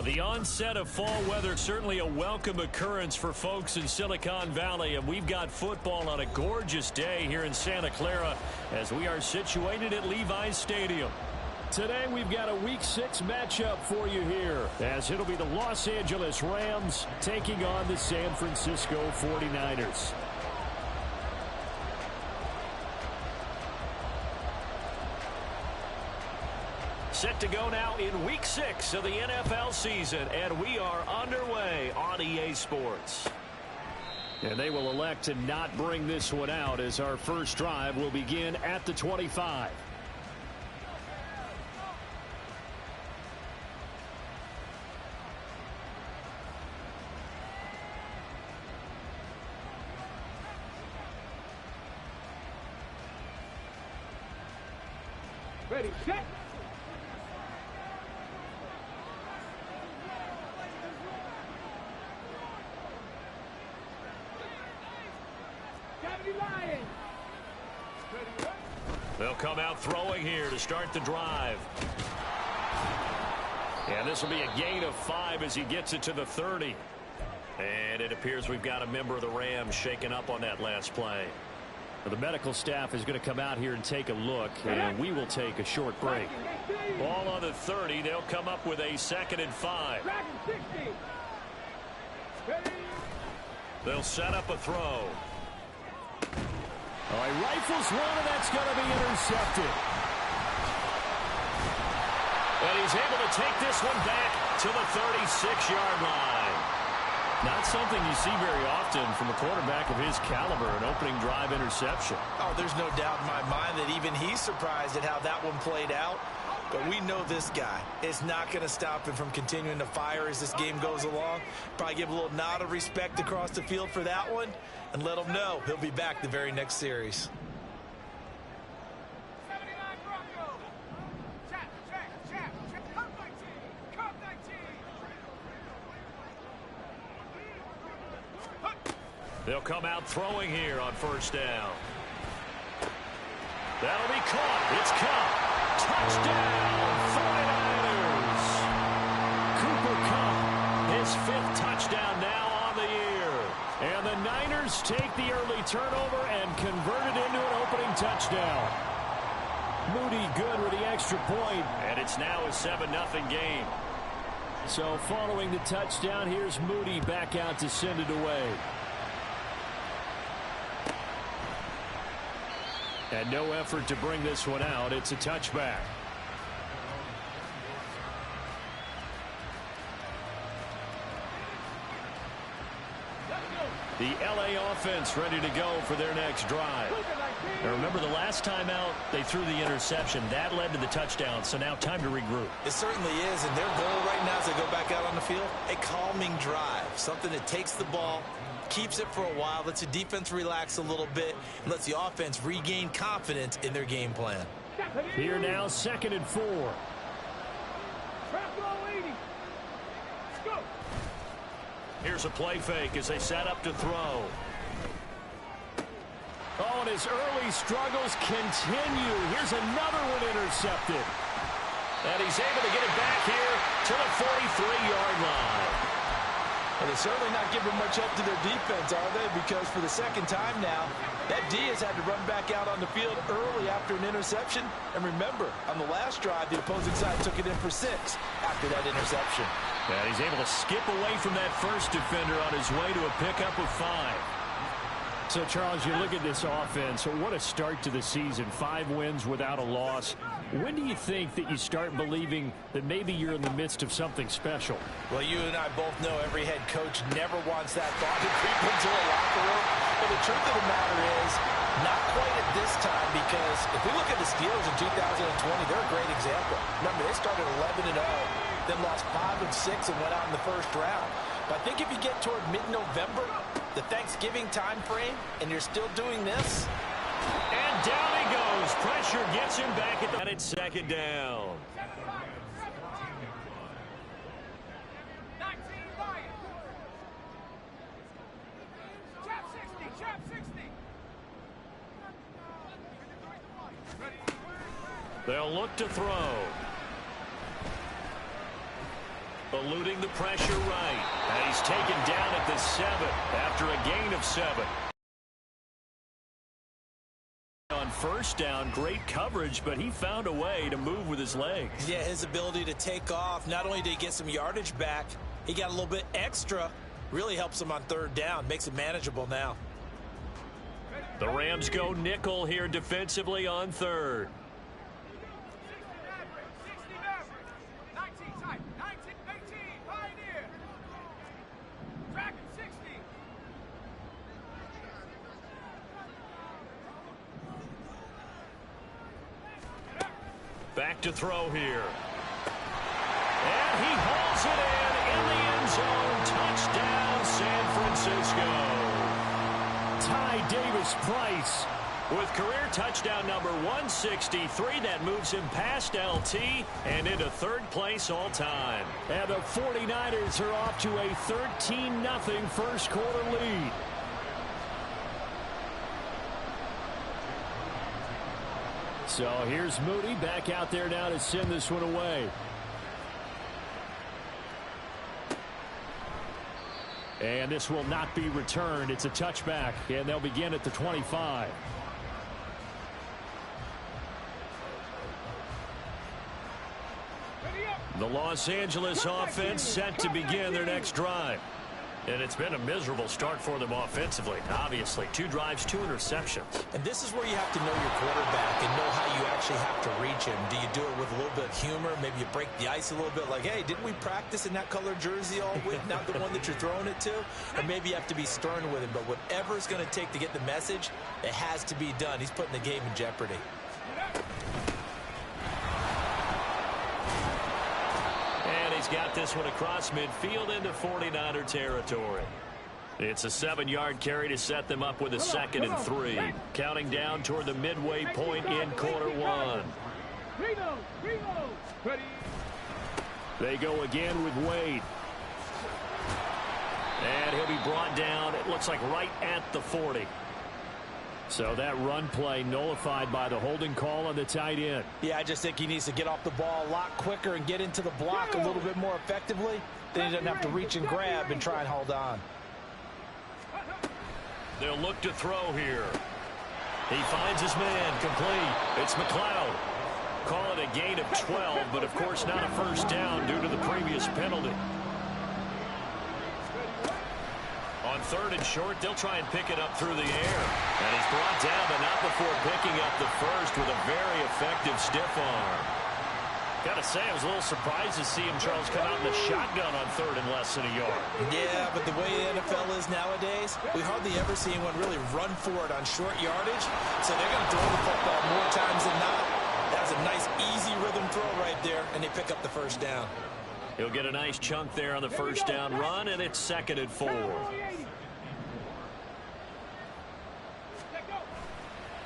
The onset of fall weather, certainly a welcome occurrence for folks in Silicon Valley, and we've got football on a gorgeous day here in Santa Clara as we are situated at Levi's Stadium. Today we've got a Week 6 matchup for you here, as it'll be the Los Angeles Rams taking on the San Francisco 49ers. Set to go now in Week 6 of the NFL season, and we are underway on EA Sports. And they will elect to not bring this one out as our first drive will begin at the 25. Ready, set. They'll come out throwing here to start the drive. And this will be a gain of 5 as he gets it to the 30. And it appears we've got a member of the Rams shaken up on that last play. The medical staff is going to come out here and take a look, and we will take a short break. Ball on the 30. They'll come up with a 2nd and 5. They'll set up a throw. All right, rifles one, and that's going to be intercepted. And he's able to take this one back to the 36-yard line. Not something you see very often from a quarterback of his caliber, an opening drive interception. Oh, there's no doubt in my mind that even he's surprised at how that one played out. But we know this guy is not going to stop him from continuing to fire as this game goes along. Probably give a little nod of respect across the field for that one and let him know he'll be back the very next series. They'll come out throwing here on first down. That'll be caught. It's caught. Touchdown, 49ers. Cooper Kupp, his 5th touchdown now on the year. And the Niners take the early turnover and convert it into an opening touchdown. Moody good with the extra point. And it's now a 7-0 game. So following the touchdown, here's Moody back out to send it away. And no effort to bring this one out. It's a touchback. The LA offense ready to go for their next drive. Now remember, the last time out, they threw the interception. That led to the touchdown, so now time to regroup. It certainly is, and their goal right now as they go back out on the field, a calming drive, something that takes the ball, keeps it for a while, lets the defense relax a little bit, and lets the offense regain confidence in their game plan. Here now, 2nd and 4. Here's a play fake as they set up to throw. Oh, and his early struggles continue. Here's another one intercepted. And he's able to get it back here to the 43-yard line. And they're certainly not giving much help to their defense, are they? Because for the 2nd time now, that D has had to run back out on the field early after an interception. And remember, on the last drive, the opposing side took it in for 6 after that interception. And he's able to skip away from that first defender on his way to a pickup of 5. So, Charles, you look at this offense, what a start to the season. 5 wins without a loss. When do you think that you start believing that maybe you're in the midst of something special? Well, you and I both know every head coach never wants that thought to creep into a locker room. But the truth of the matter is, not quite at this time, because if we look at the Steelers in 2020, they're a great example. Remember, they started 11-0, then lost 5 of 6 and went out in the first round. But I think if you get toward mid-November, the Thanksgiving time frame, and you're still doing this. And down he goes. Pressure gets him back at it's 2nd down. They'll look to throw. Eluding the pressure right. And he's taken down at the 7 after a gain of 7. On first down, great coverage, but he found a way to move with his legs. Yeah, his ability to take off, not only did he get some yardage back, he got a little bit extra. Really helps him on third down, makes it manageable now. The Rams go nickel here defensively on third. Back to throw here. And he hauls it in the end zone. Touchdown, San Francisco. Ty Davis-Price with career touchdown number 163. That moves him past LT and into third place all time. And the 49ers are off to a 13-0 first quarter lead. So here's Moody back out there now to send this one away. And this will not be returned. It's a touchback, and they'll begin at the 25. The Los Angeles offense set to begin their next drive. And it's been a miserable start for them offensively. Obviously, 2 drives, 2 interceptions. And this is where you have to know your quarterback and know how you actually have to reach him. Do you do it with a little bit of humor? Maybe you break the ice a little bit like, hey, didn't we practice in that color jersey all week, not the one that you're throwing it to? Or maybe you have to be stern with him. But whatever it's going to take to get the message, it has to be done. He's putting the game in jeopardy. Got this one across midfield into 49er territory. It's a 7-yard carry to set them up with a 2nd and 3. Counting down toward the midway point in quarter 1. They go again with Wade. And he'll be brought down, it looks like right at the 40. So that run play nullified by the holding call on the tight end. Yeah, I just think he needs to get off the ball a lot quicker and get into the block a little bit more effectively. Then he doesn't have to reach and grab and try and hold on. They'll look to throw here. He finds his man complete. It's McLeod. Call it a gain of 12, but of course not a first down due to the previous penalty. On 3rd and short, they'll try and pick it up through the air. And he's brought down, but not before picking up the first with a very effective stiff arm. Got to say, I was a little surprised to see him, Charles, come out in the shotgun on 3rd and less than a yard. Yeah, but the way the NFL is nowadays, we hardly ever see anyone really run for it on short yardage. So they're going to throw the football more times than not. That was a nice, easy rhythm throw right there, and they pick up the first down. He'll get a nice chunk there on the first down run, and it's 2nd and 4.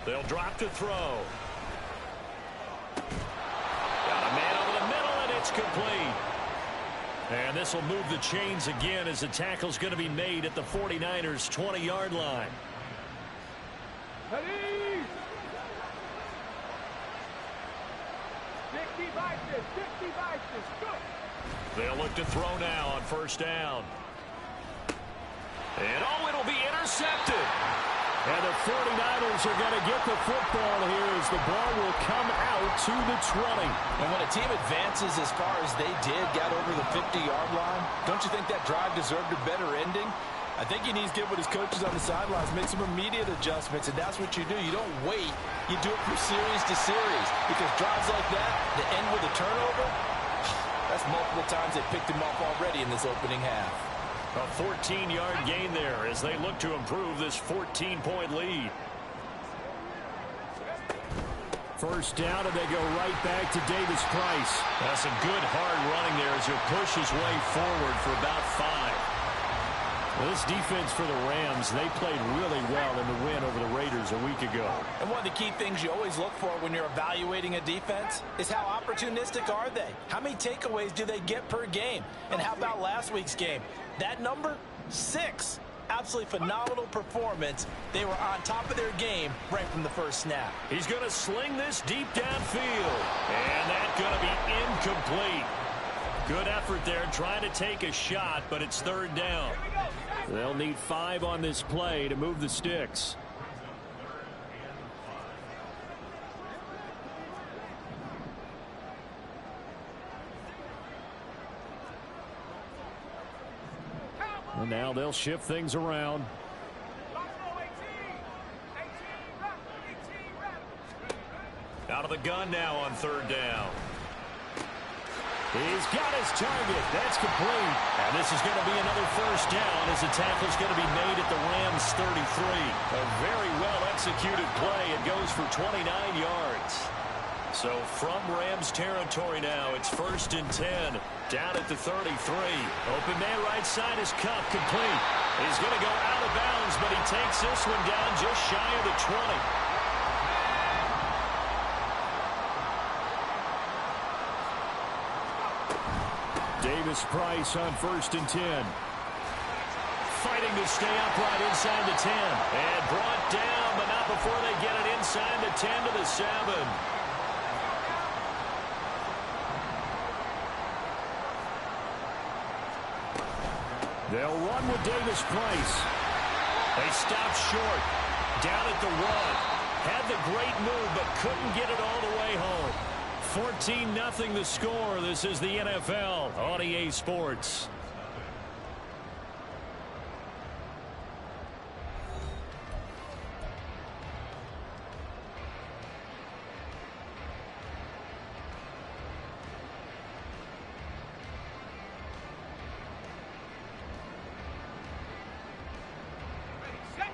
They'll drop to throw. Got a man over the middle, and it's complete. And this will move the chains again as the tackle's going to be made at the 49ers' 20-yard line. They'll look to throw now on first down. And oh, it'll be intercepted. And the 49ers are going to get the football here as the ball will come out to the 20. And when a team advances as far as they did, got over the 50-yard line, don't you think that drive deserved a better ending? I think he needs to get with his coaches on the sidelines, make some immediate adjustments, and that's what you do. You don't wait. You do it from series to series because drives like that, to end with a turnover, that's multiple times they picked him off already in this opening half. A 14-yard gain there as they look to improve this 14-point lead. First down, and they go right back to Davis-Price. That's some good hard running there as he'll push his way forward for about 5. Well, this defense for the Rams, they played really well in the win over the Raiders a week ago. And one of the key things you always look for when you're evaluating a defense is how opportunistic are they? How many takeaways do they get per game? And how about last week's game? That number, 6. Absolutely phenomenal performance. They were on top of their game right from the first snap. He's going to sling this deep downfield. And that's going to be incomplete. Good effort there trying to take a shot, but it's third down. They'll need 5 on this play to move the sticks. And now they'll shift things around. Out of the gun now on third down. He's got his target. That's complete. And this is going to be another first down as the tackle's going to be made at the Rams 33. A very well-executed play. It goes for 29 yards. So from Rams territory now, it's 1st and 10. Down at the 33. Open man right side is Cup, complete. He's going to go out of bounds, but he takes this one down just shy of the 20. Davis-Price on 1st and 10. Fighting to stay upright inside the 10. And brought down, but not before they get it inside the 10 to the 7. They'll run with Davis-Price. They stop short. Down at the 1. Had the great move, but couldn't get it all the way home. 14-0 the score. This is the NFL on EA Sports.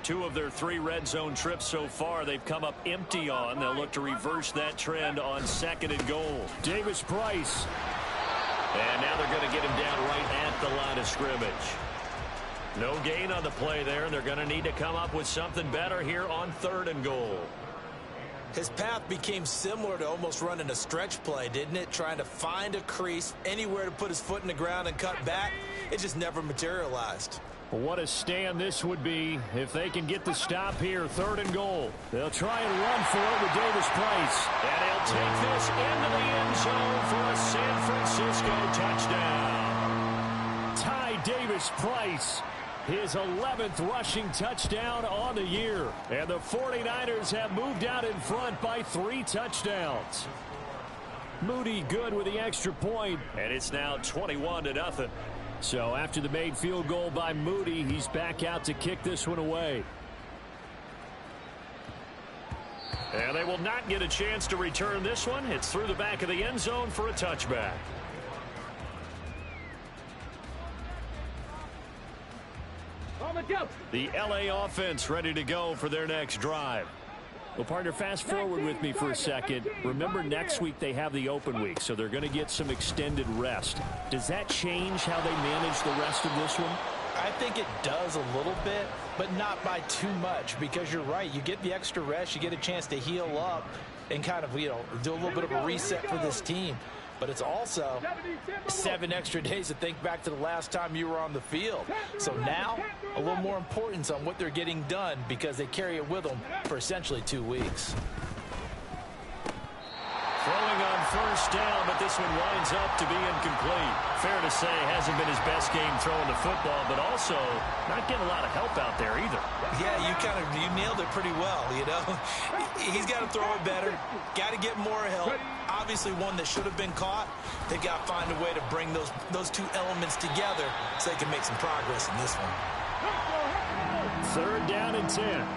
Two of their 3 red zone trips so far they've come up empty on. They'll look to reverse that trend on 2nd and goal. Davis-Price. And now they're going to get him down right at the line of scrimmage. No gain on the play there, and they're going to need to come up with something better here on 3rd and goal. His path became similar to almost running a stretch play, didn't it? Trying to find a crease, anywhere to put his foot in the ground and cut back. It just never materialized. What a stand this would be if they can get the stop here. 3rd and goal. They'll try and run for it with Davis-Price. And he'll take this into the end zone for a San Francisco touchdown. Ty Davis-Price, his 11th rushing touchdown on the year. And the 49ers have moved out in front by 3 touchdowns. Moody good with the extra point, and it's now 21-0. So after the made field goal by Moody, he's back out to kick this one away. And they will not get a chance to return this one. It's through the back of the end zone for a touchback. The LA offense ready to go for their next drive. Well, partner, fast forward with me for a second. Remember, next week they have the open week, so they're going to get some extended rest. Does that change how they manage the rest of this one? I think it does a little bit, but not by too much, because you're right. You get the extra rest, you get a chance to heal up and kind of, do a little bit of a reset for this team. But it's also 7 extra days to think back to the last time you were on the field. So now, a little more importance on what they're getting done because they carry it with them for essentially 2 weeks. Throwing on 1st down, but this one winds up to be incomplete. Fair to say, hasn't been his best game throwing the football, but also not getting a lot of help out there either. Yeah, you nailed it pretty well, He's got to throw it better, got to get more help. Obviously one that should have been caught. They've got to find a way to bring those 2 elements together so they can make some progress in this one. 3rd down and 10.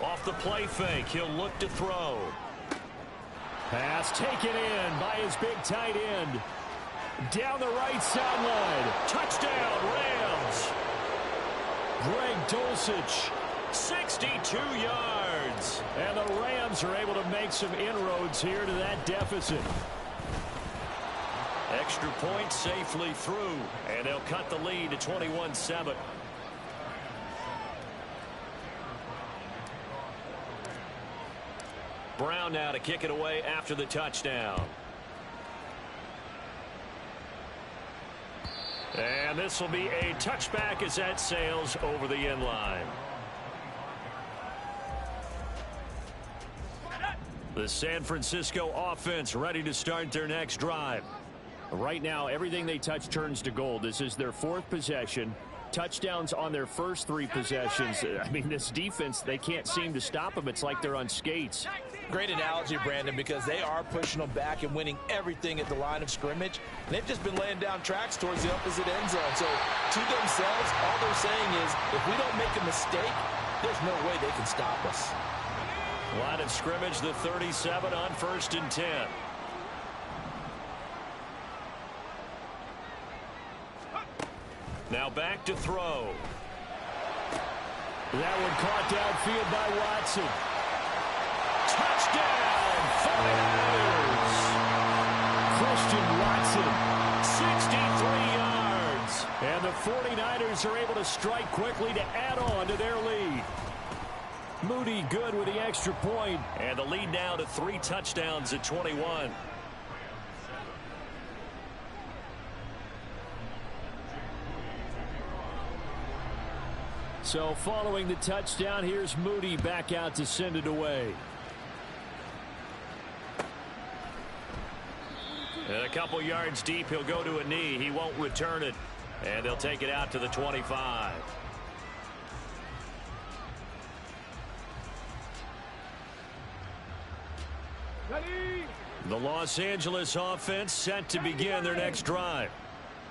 Off the play fake, he'll look to throw. Pass taken in by his big tight end. Down the right sideline. Touchdown, Rams. Greg Dulcich, 62 yards. And the Rams are able to make some inroads here to that deficit. Extra point safely through, and they'll cut the lead to 21-7. Brown now to kick it away after the touchdown. And this will be a touchback as that sails over the end line. The San Francisco offense ready to start their next drive. Right now, everything they touch turns to gold. This is their 4th possession. Touchdowns on their first 3 possessions. I mean, this defense, they can't seem to stop them. It's like they're on skates. Great analogy, Brandon, because they are pushing them back and winning everything at the line of scrimmage. And they've just been laying down tracks towards the opposite end zone. So to themselves, all they're saying is, if we don't make a mistake, there's no way they can stop us. Line of scrimmage, the 37 on 1st and 10. Now back to throw. That one caught downfield by Watson. Touchdown, 49ers. 63 yards. And the 49ers are able to strike quickly to add on to their lead. Moody good with the extra point. And the lead now to 3 touchdowns at 21. So following the touchdown, here's Moody back out to send it away. And a couple yards deep, he'll go to a knee. He won't return it. And they'll take it out to the 25. The Los Angeles offense set to begin their next drive.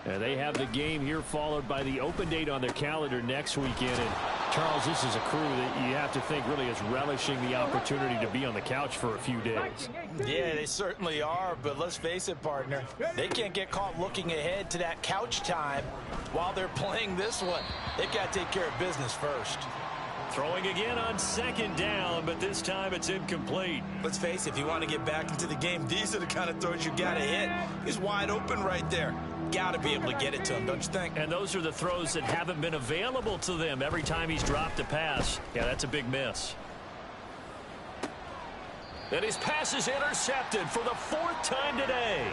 And they have the game here followed by the open date on their calendar next weekend. And Charles, this is a crew that you have to think really is relishing the opportunity to be on the couch for a few days. Yeah, they certainly are. But let's face it, partner, they can't get caught looking ahead to that couch time while they're playing this one. They've got to take care of business first. Throwing again on 2nd down, but this time it's incomplete. Let's face it, if you want to get back into the game, these are the kind of throws you got to hit. He's wide open right there. Got to be able to get it to him, don't you think? And those are the throws that haven't been available to them every time he's dropped a pass. Yeah, that's a big miss. And his pass is intercepted for the 4th time today.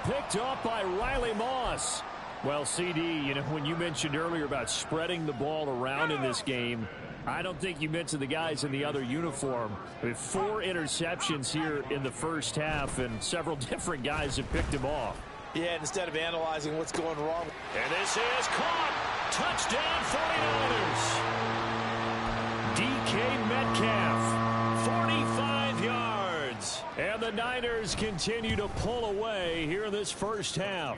Picked off by Riley Moss. Well, CD, you know, when you mentioned earlier about spreading the ball around in this game, I don't think you mentioned the guys in the other uniform. With 4 interceptions here in the first half, and several different guys have picked him off. Yeah, instead of analyzing what's going wrong. And this is caught. Touchdown 49ers. DK Metcalf, 45 yards. And the Niners continue to pull away here in this first half.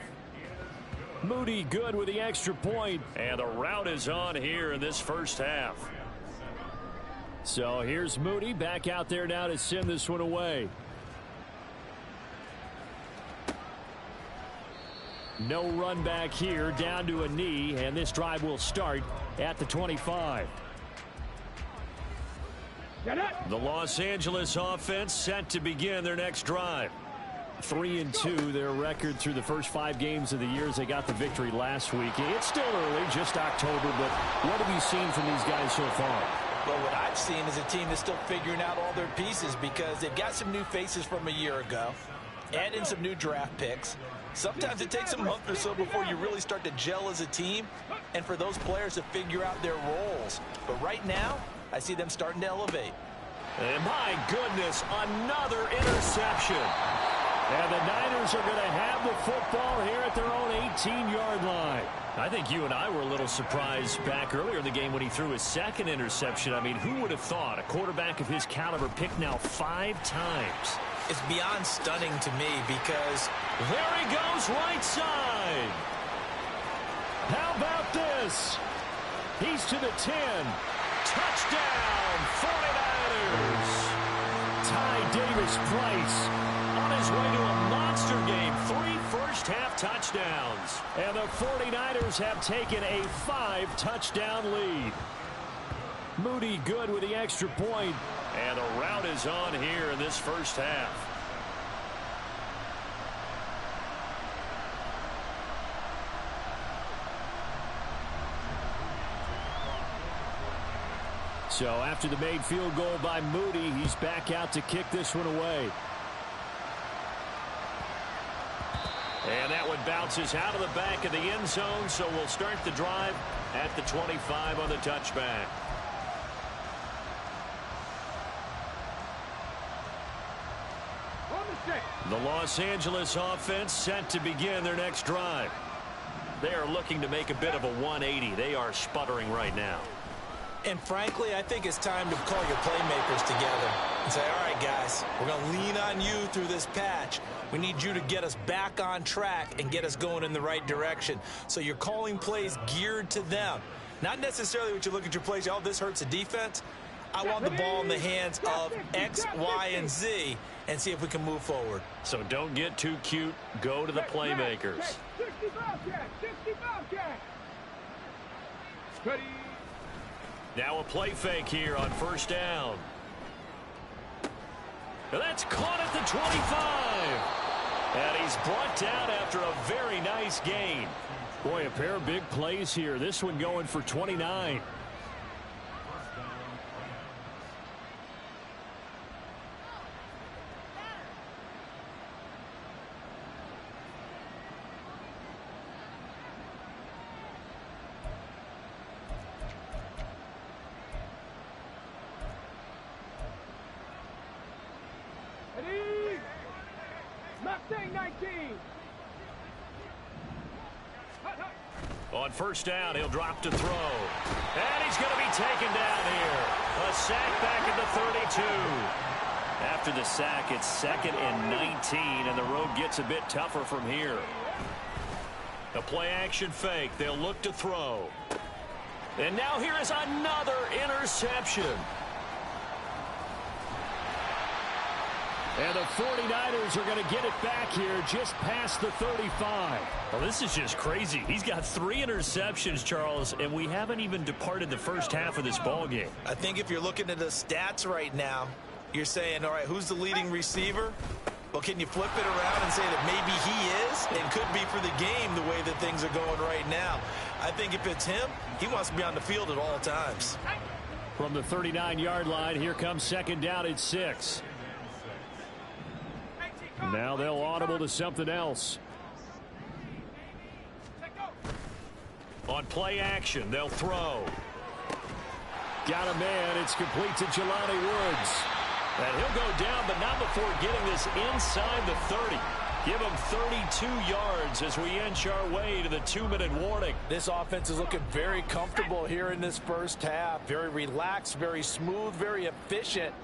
Moody good with the extra point. And the route is on here in this first half. So here's Moody back out there now to send this one away. No run back here, down to a knee, and this drive will start at the 25. The Los Angeles offense set to begin their next drive. 3-2, their record through the first 5 games of the year as they got the victory last week. It's still early, just October, but what have you seen from these guys so far? Well, what I've seen is a team that's still figuring out all their pieces because they've got some new faces from a year ago, add in some new draft picks. Sometimes it takes a month or so before you really start to gel as a team and for those players to figure out their roles. But right now, I see them starting to elevate. And my goodness, another interception. And the Niners are going to have the football here at their own 18-yard line. I think you and I were a little surprised back earlier in the game when he threw his 2nd interception. I mean, who would have thought a quarterback of his caliber picked now 5 times? It's beyond stunning to me because there he goes right side. How about this? He's to the 10. Touchdown, 49ers. Ty Davis-Price on his way to a monster game. 3 first-half touchdowns. And the 49ers have taken a 5-touchdown lead. Moody good with the extra point. And the route is on here in this first half. So after the made field goal by Moody, he's back out to kick this one away. And that one bounces out of the back of the end zone, so we'll start the drive at the 25 on the touchback. The Los Angeles offense set to begin their next drive. They are looking to make a bit of a 180. They are sputtering right now. And frankly, I think it's time to call your playmakers together and say, all right, guys, we're going to lean on you through this patch. We need you to get us back on track and get us going in the right direction. So you're calling plays geared to them. Not necessarily what you look at your plays, oh, this hurts the defense. I want the ball in the hands of X, Y, and Z and see if we can move forward. So don't get too cute. Go to the playmakers. Now a play fake here on first down. That's caught at the 25. And he's brought down after a very nice gain. Boy, a pair of big plays here. This one going for 29. On first down, he'll drop to throw. And he's going to be taken down here. A sack back at the 32. After the sack, it's 2nd and 19, and the road gets a bit tougher from here. The play-action fake. They'll look to throw. And now here is another interception. And the 49ers are going to get it back here just past the 35. Well, this is just crazy. He's got 3 interceptions, Charles, and we haven't even departed the first half of this ball game. I think if you're looking at the stats right now, you're saying, all right, who's the leading receiver? Well, can you flip it around and say that maybe he is and could be for the game the way that things are going right now? I think if it's him, he wants to be on the field at all times. From the 39-yard line, here comes 2nd down at 6. Now they'll audible to something else. On play action, they'll throw. Got a man. It's complete to Jelani Woods. And he'll go down, but not before getting this inside the 30. Give him 32 yards as we inch our way to the 2-minute warning. This offense is looking very comfortable here in this first half. Very relaxed, very smooth, very efficient.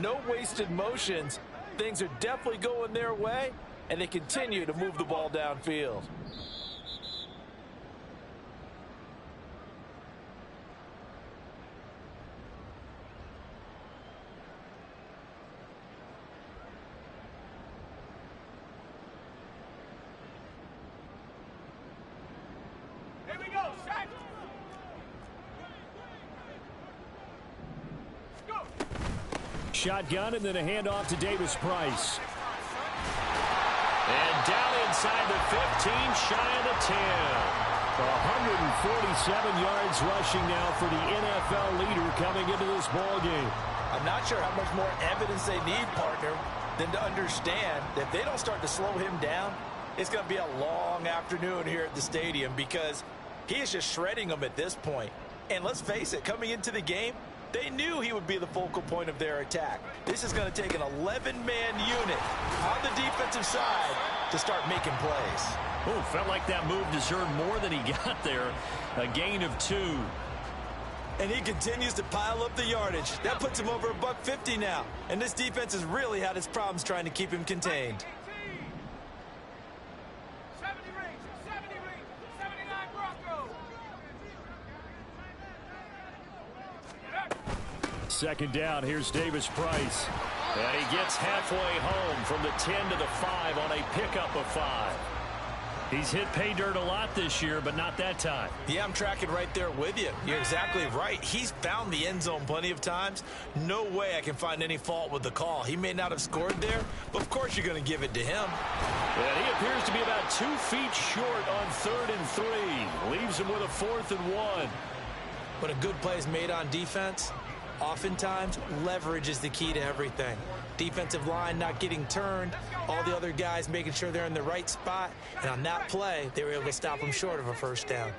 No wasted motions. Things are definitely going their way, and they continue to move the ball downfield. Here we go, set. Go. Shotgun and then a handoff to Davis Price. And down inside the 15, shy of the 10. 147 yards rushing now for the NFL leader coming into this ball game. I'm not sure how much more evidence they need, partner, than to understand that if they don't start to slow him down, it's going to be a long afternoon here at the stadium because he is just shredding them at this point. And let's face it, coming into the game, they knew he would be the focal point of their attack. This is going to take an 11-man unit on the defensive side to start making plays. Oh, felt like that move deserved more than he got there. A gain of 2. And he continues to pile up the yardage. That puts him over $150 now. And this defense has really had its problems trying to keep him contained. 79 Broncos. 2nd down, here's Davis Price. And he gets halfway home from the 10 to the 5 on a pickup of 5. He's hit pay dirt a lot this year, but not that time. Yeah, I'm tracking right there with you. You're exactly right. He's found the end zone plenty of times. No way I can find any fault with the call. He may not have scored there, but of course you're going to give it to him. And he appears to be about 2 feet short on 3rd and 3. Leaves him with a 4th and 1. When a good play is made on defense, oftentimes leverage is the key to everything. Defensive line not getting turned, all the other guys making sure they're in the right spot, and on that play, they were able to stop him short of a first down.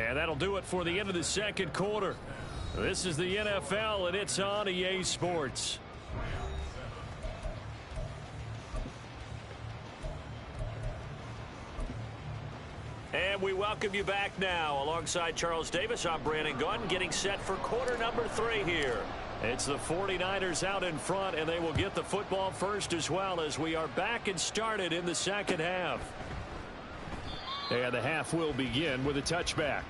And that'll do it for the end of the second quarter. This is the NFL, and it's on EA Sports. And we welcome you back now. Alongside Charles Davis, I'm Brandon Gunn, getting set for quarter number 3 here. It's the 49ers out in front, and they will get the football first as well as we are back and started in the second half. And the half will begin with a touchback.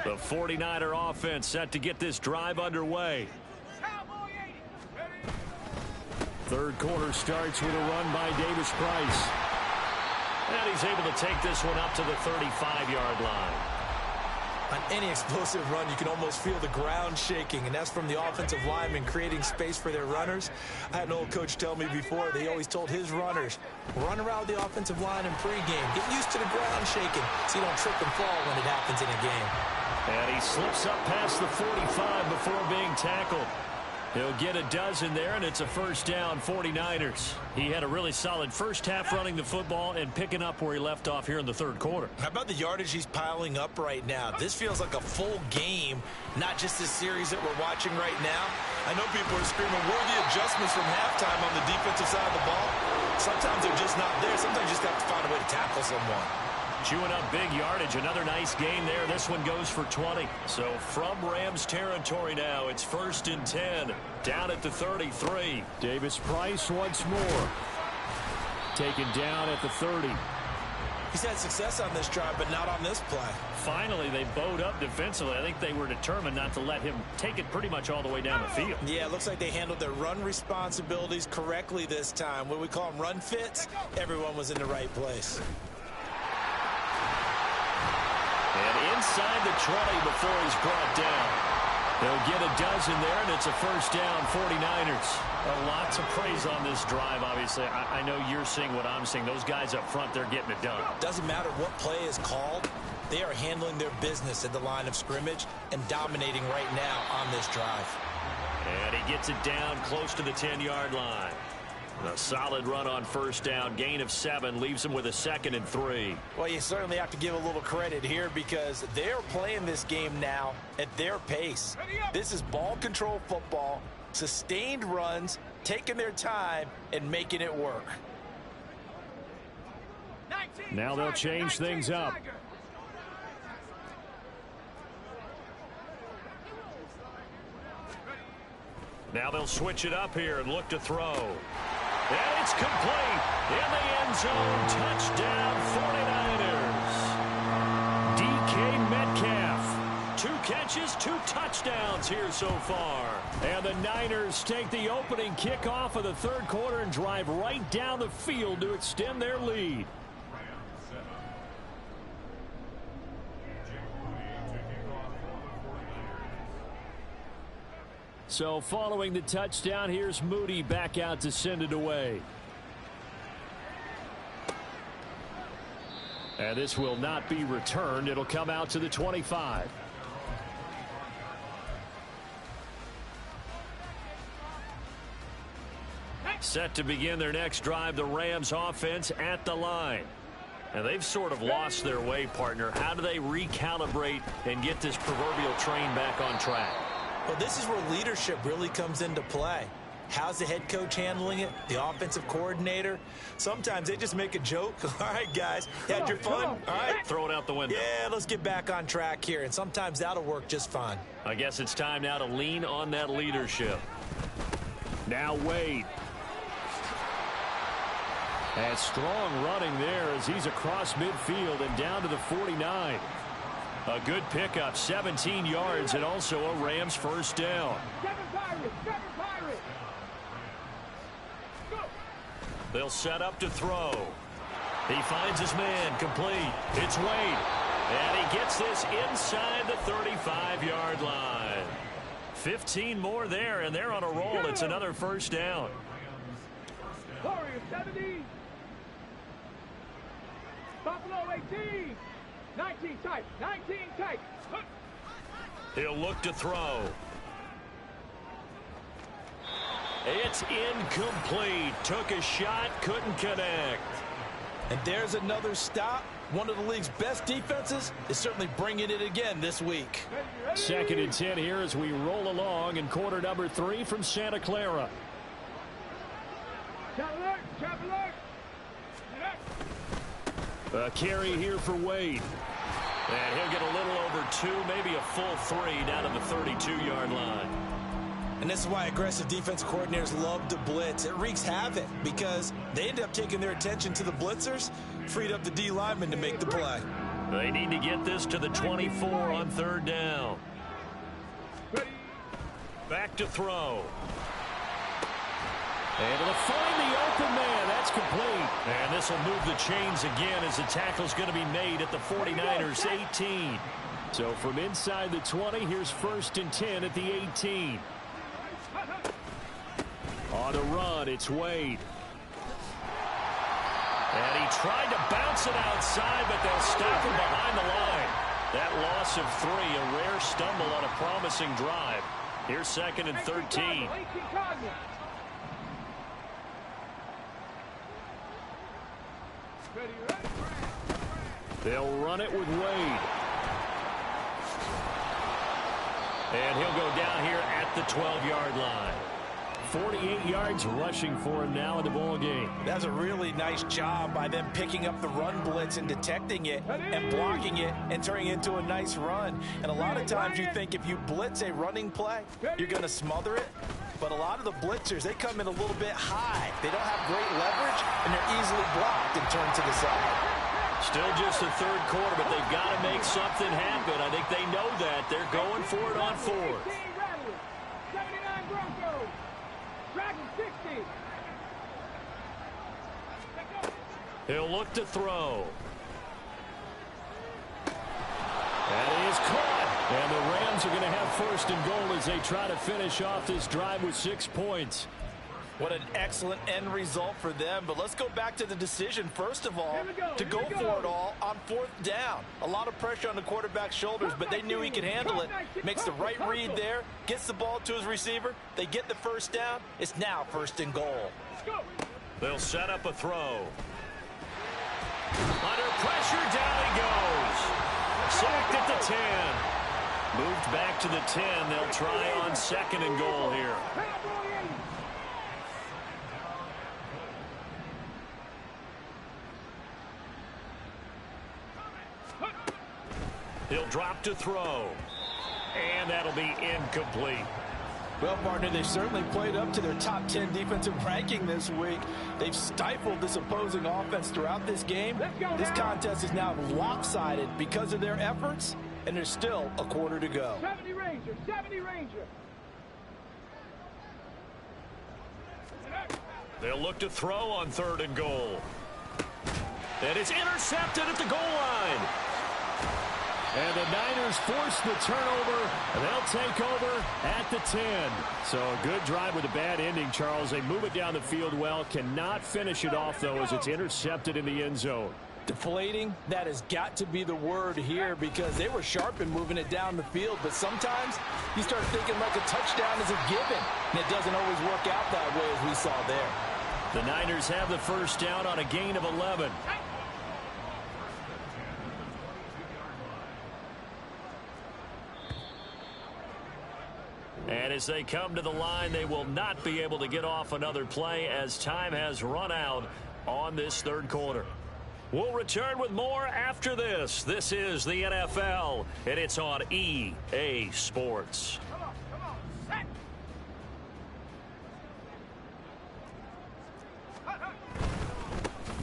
The 49er offense set to get this drive underway. Third quarter starts with a run by Davis Price. And he's able to take this one up to the 35-yard line. On any explosive run, you can almost feel the ground shaking, and that's from the offensive linemen creating space for their runners. I had an old coach tell me before, they always told his runners, run around the offensive line in pregame. Get used to the ground shaking so you don't trip and fall when it happens in a game. And he slips up past the 45 before being tackled. He'll get a dozen there, and it's a first down, 49ers. He had a really solid first half running the football and picking up where he left off here in the third quarter. How about the yardage he's piling up right now? This feels like a full game, not just this series that we're watching right now. I know people are screaming, where are the adjustments from halftime on the defensive side of the ball? Sometimes they're just not there. Sometimes you just have to find a way to tackle someone. Chewing up big yardage. Another nice gain there. This one goes for 20. So from Rams territory now, it's 1st and 10. Down at the 33. Davis Price once more. Taken down at the 30. He's had success on this drive, but not on this play. Finally, they bowed up defensively. I think they were determined not to let him take it pretty much all the way down the field. Yeah, it looks like they handled their run responsibilities correctly this time. What we call them run fits, everyone was in the right place. And inside the 20 before he's brought down. They'll get a dozen there, and it's a first down, 49ers. Lots of praise on this drive, obviously. I know you're seeing what I'm seeing. Those guys up front, they're getting it done. Doesn't matter what play is called. They are handling their business at the line of scrimmage and dominating right now on this drive. And he gets it down close to the 10-yard line. A solid run on first down. Gain of 7 leaves him with a 2nd and 3. Well, you certainly have to give a little credit here because they're playing this game now at their pace. This is ball control football, sustained runs, taking their time, and making it work. Now they'll change things up. Now they'll switch it up here and look to throw. And it's complete in the end zone. Touchdown, 49ers. DK Metcalf. 2 catches, 2 touchdowns here so far. And the Niners take the opening kickoff of the third quarter and drive right down the field to extend their lead. So following the touchdown, here's Moody back out to send it away. And this will not be returned. It'll come out to the 25. Set to begin their next drive, the Rams offense at the line. And they've sort of lost their way, partner. How do they recalibrate and get this proverbial train back on track? Well, this is where leadership really comes into play. How's the head coach handling it? The offensive coordinator? Sometimes they just make a joke. All right, guys, had your fun? All right. Throw it out the window. Yeah, let's get back on track here. And sometimes that'll work just fine. I guess it's time now to lean on that leadership. Now Wade. And strong running there as he's across midfield and down to the 49. A good pickup, 17 yards, and also a Rams first down. They'll set up to throw. He finds his man, complete. It's Wade. And he gets this inside the 35-yard line. 15 more there, and they're on a roll. It's another first down. Warriors 70. Buffalo 18. 19 tight. 19 tight. He'll look to throw. It's incomplete. Took a shot, couldn't connect. And there's another stop. One of the league's best defenses is certainly bringing it again this week. 2nd and 10 here as we roll along in quarter number 3 from Santa Clara. A carry here for Wade. And he'll get a little over 2, maybe a full 3 down to the 32-yard line. And this is why aggressive defense coordinators love to blitz. It wreaks havoc because they end up taking their attention to the blitzers, freed up the D lineman to make the play. They need to get this to the 24 on 3rd down. Back to throw. And it'll find the open man. That's complete. And this will move the chains again as the tackle's going to be made at the 49ers 18. So from inside the 20, here's 1st and 10 at the 18. On the run, it's Wade. And he tried to bounce it outside, but they'll stop him behind the line. That loss of 3, a rare stumble on a promising drive. Here's 2nd and 13. They'll run it with Wade. And he'll go down here at the 12-yard line. 48 yards rushing for him now in the ball game. That's a really nice job by them picking up the run blitz and detecting it and blocking it and turning it into a nice run. And a lot of times you think if you blitz a running play, you're going to smother it. But a lot of the blitzers, they come in a little bit high. They don't have great leverage, and they're easily blocked and turned to the side. Still just the 3rd quarter, but they've got to make something happen. I think they know that. They're going for it on 4th. 79 Broncos. Dragon 60. He'll look to throw. That is caught. And the Rams are going to have 1st and goal as they try to finish off this drive with 6 points. What an excellent end result for them. But let's go back to the decision, first of all, to go for it all on 4th down. A lot of pressure on the quarterback's shoulders, but they knew he could handle it. Makes the right read there, gets the ball to his receiver. They get the 1st down. It's now 1st and goal. They'll set up a throw. Under pressure, down he goes. Sacked at the 10. Moved back to the 10. They'll try on 2nd and goal here. He'll drop to throw. And that'll be incomplete. Well, partner, they've certainly played up to their top 10 defensive ranking this week. They've stifled this opposing offense throughout this game. This contest is now lopsided because of their efforts, and there's still a quarter to go. 70 Ranger, 70 Ranger. They'll look to throw on 3rd and goal. And it's intercepted at the goal line. And the Niners force the turnover, and they'll take over at the 10. So a good drive with a bad ending, Charles. They move it down the field well. Cannot finish it off, though, as it's intercepted in the end zone. Deflating, that has got to be the word here because they were sharp in moving it down the field. But sometimes you start thinking like a touchdown is a given, and it doesn't always work out that way as we saw there. The Niners have the 1st down on a gain of 11. And as they come to the line, they will not be able to get off another play as time has run out on this 3rd quarter. We'll return with more after this. This is the NFL, and it's on EA Sports.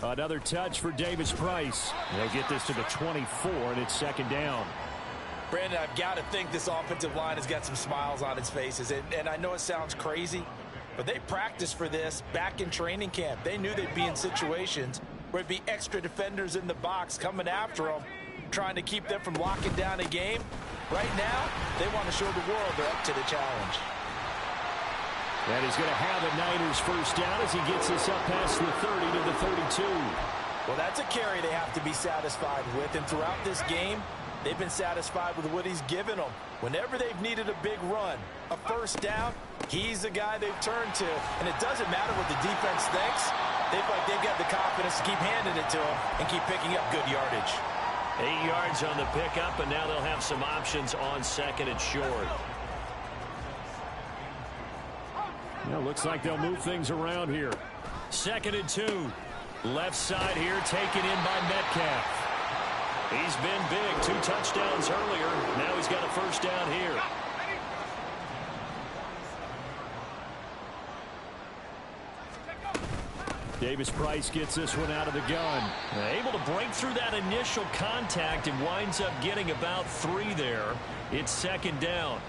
Another touch for Davis Price. They'll get this to the 24, and it's 2nd down. Brandon, I've got to think this offensive line has got some smiles on its faces. And I know it sounds crazy, but they practiced for this back in training camp. They knew they'd be in situations where it'd be extra defenders in the box coming after them, trying to keep them from locking down a game. Right now, they want to show the world they're up to the challenge. And he's going to have a Niners 1st down as he gets this up past the 30 to the 32. Well, that's a carry they have to be satisfied with. And throughout this game, they've been satisfied with what he's given them. Whenever they've needed a big run, a 1st down, he's the guy they've turned to. And it doesn't matter what the defense thinks. They feel like they've got the confidence to keep handing it to them and keep picking up good yardage. 8 yards on the pickup, and now they'll have some options on second and short. Well, looks like they'll move things around here. 2nd and 2. Left side here, taken in by Metcalf. He's been big. 2 touchdowns earlier. Now he's got a first down here. Davis-Price gets this one out of the gun. Able to break through that initial contact and winds up getting about 3 there. It's 2nd down.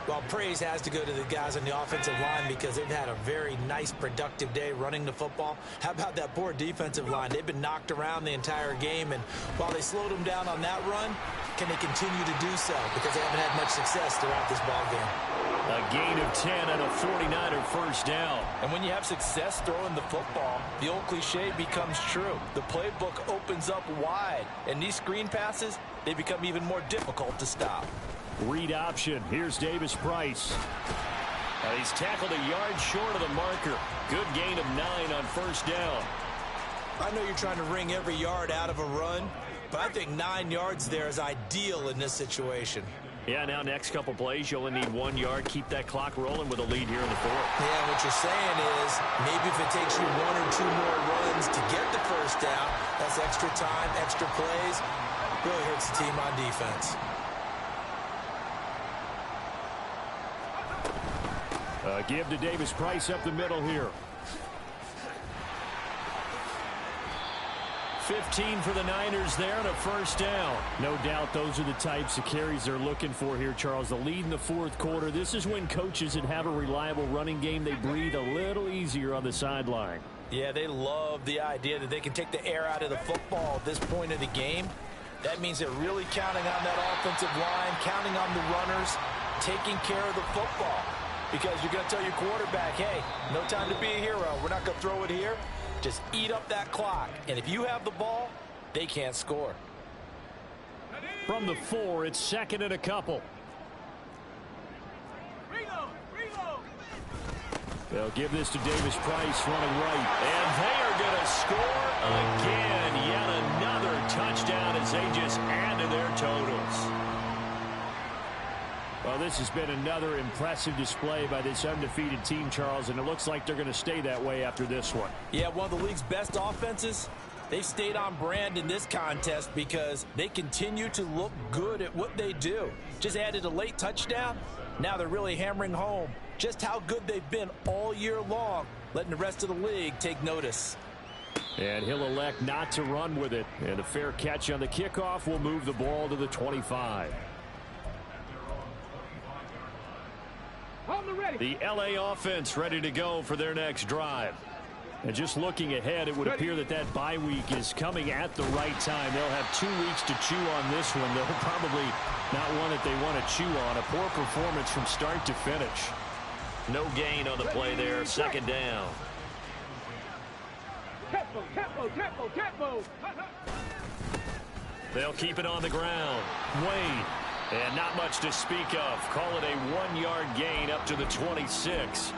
Well, praise has to go to the guys on the offensive line because they've had a very nice, productive day running the football. How about that poor defensive line? They've been knocked around the entire game, and while they slowed them down on that run, can they continue to do so? Because they haven't had much success throughout this ball game. A gain of 10 and a 49er first down. And when you have success throwing the football, the old cliche becomes true. The playbook opens up wide, and these screen passes, they become even more difficult to stop. Read option. Here's Davis-Price. He's tackled a yard short of the marker. Good gain of 9 on first down. I know you're trying to wring every yard out of a run, but I think 9 yards there is ideal in this situation. Yeah, now next couple plays, you only need 1 yard. Keep that clock rolling with a lead here in the 4th. Yeah, what you're saying is maybe if it takes you 1 or 2 more runs to get the first down, that's extra time, extra plays. Really hurts the team on defense. Give to Davis-Price up the middle here. 15 for the Niners there and a first down. No doubt those are the types of carries they're looking for here, Charles. The lead in the 4th quarter. This is when coaches that have a reliable running game, they breathe a little easier on the sideline. Yeah, they love the idea that they can take the air out of the football at this point of the game. That means they're really counting on that offensive line, counting on the runners, taking care of the football. Because you're going to tell your quarterback, hey, no time to be a hero. We're not going to throw it here. Just eat up that clock. And if you have the ball, they can't score. From the 4, it's 2nd and a couple. They'll give this to Davis-Price running right. And they are going to score again. Yet another touchdown as they just add to their totals. Well, this has been another impressive display by this undefeated team, Charles, and it looks like they're going to stay that way after this one. Yeah, one of the league's best offenses. They've stayed on brand in this contest because they continue to look good at what they do. Just added a late touchdown. Now they're really hammering home just how good they've been all year long, letting the rest of the league take notice. And he'll elect not to run with it. And a fair catch on the kickoff will move the ball to the 25. The LA offense ready to go for their next drive. And just looking ahead, it would appear that that bye week is coming at the right time. They'll have 2 weeks to chew on this one. They'll probably not one that they want to chew on. A poor performance from start to finish. No gain on the play there. 2nd down. Tempo. They'll keep it on the ground. Wade. And not much to speak of. Call it a 1-yard gain up to the 26.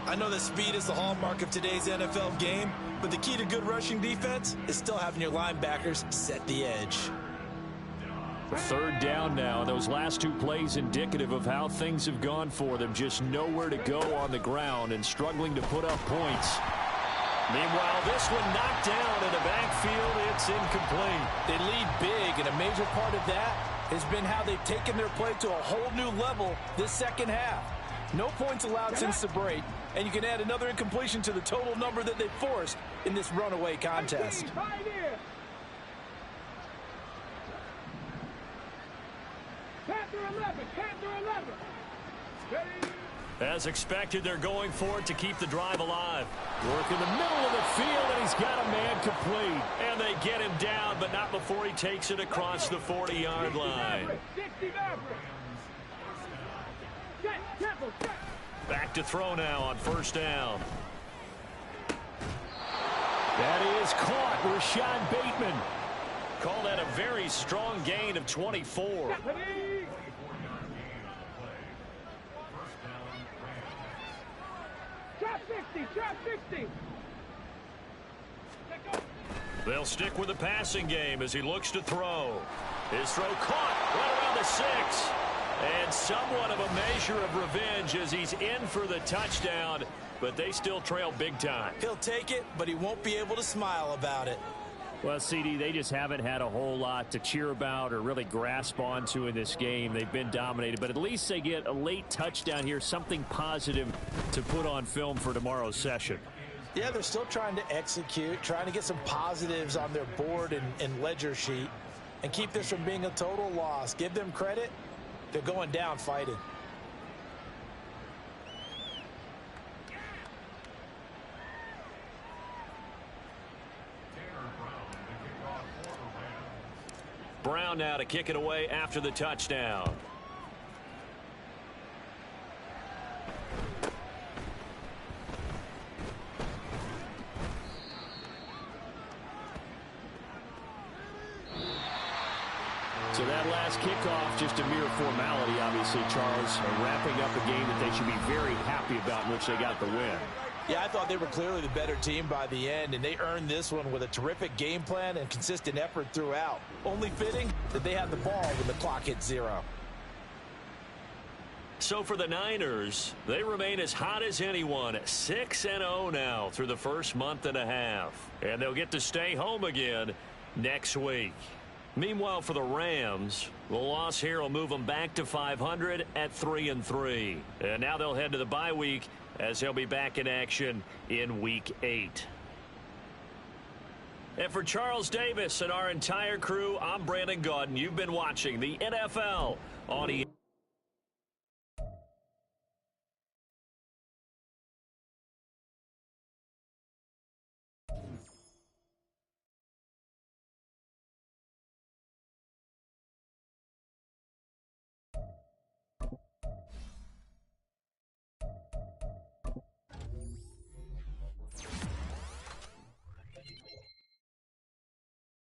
I know that speed is the hallmark of today's NFL game, but the key to good rushing defense is still having your linebackers set the edge. 3rd down now. Those last 2 plays indicative of how things have gone for them. Just nowhere to go on the ground and struggling to put up points. Meanwhile, this one knocked down in the backfield. It's incomplete. They lead big, and a major part of that has been how they've taken their play to a whole new level this second half. No points allowed since the break, and you can add another incompletion to the total number that they've forced in this runaway contest. As expected, they're going for it to keep the drive alive. Work in the middle of the field, and he's got a man complete. And they get him down, but not before he takes it across the 40-yard line. Back to throw now on first down. That is caught. Rashad Bateman. Call that a very strong gain of 24. Trap 60. They'll stick with the passing game as he looks to throw. His throw caught right around the 6. And somewhat of a measure of revenge as he's in for the touchdown, but they still trail big time. He'll take it, but he won't be able to smile about it. Well, CD, they just haven't had a whole lot to cheer about or really grasp onto in this game. They've been dominated, but at least they get a late touchdown here, something positive to put on film for tomorrow's session. Yeah, they're still trying to execute, trying to get some positives on their board and ledger sheet and keep this from being a total loss. Give them credit. They're going down fighting. Brown now to kick it away after the touchdown. So that last kickoff, just a mere formality, obviously, Charles, wrapping up a game that they should be very happy about in which they got the win. Yeah, I thought they were clearly the better team by the end, and they earned this one with a terrific game plan and consistent effort throughout. Only fitting that they had the ball when the clock hit 0. So for the Niners, they remain as hot as anyone, 6-0 now through the first month and a half. And they'll get to stay home again next week. Meanwhile, for the Rams, the loss here will move them back to 500 at 3-3. And now they'll head to the bye week as they'll be back in action in Week 8. And for Charles Davis and our entire crew, I'm Brandon Gaudin. You've been watching the NFL on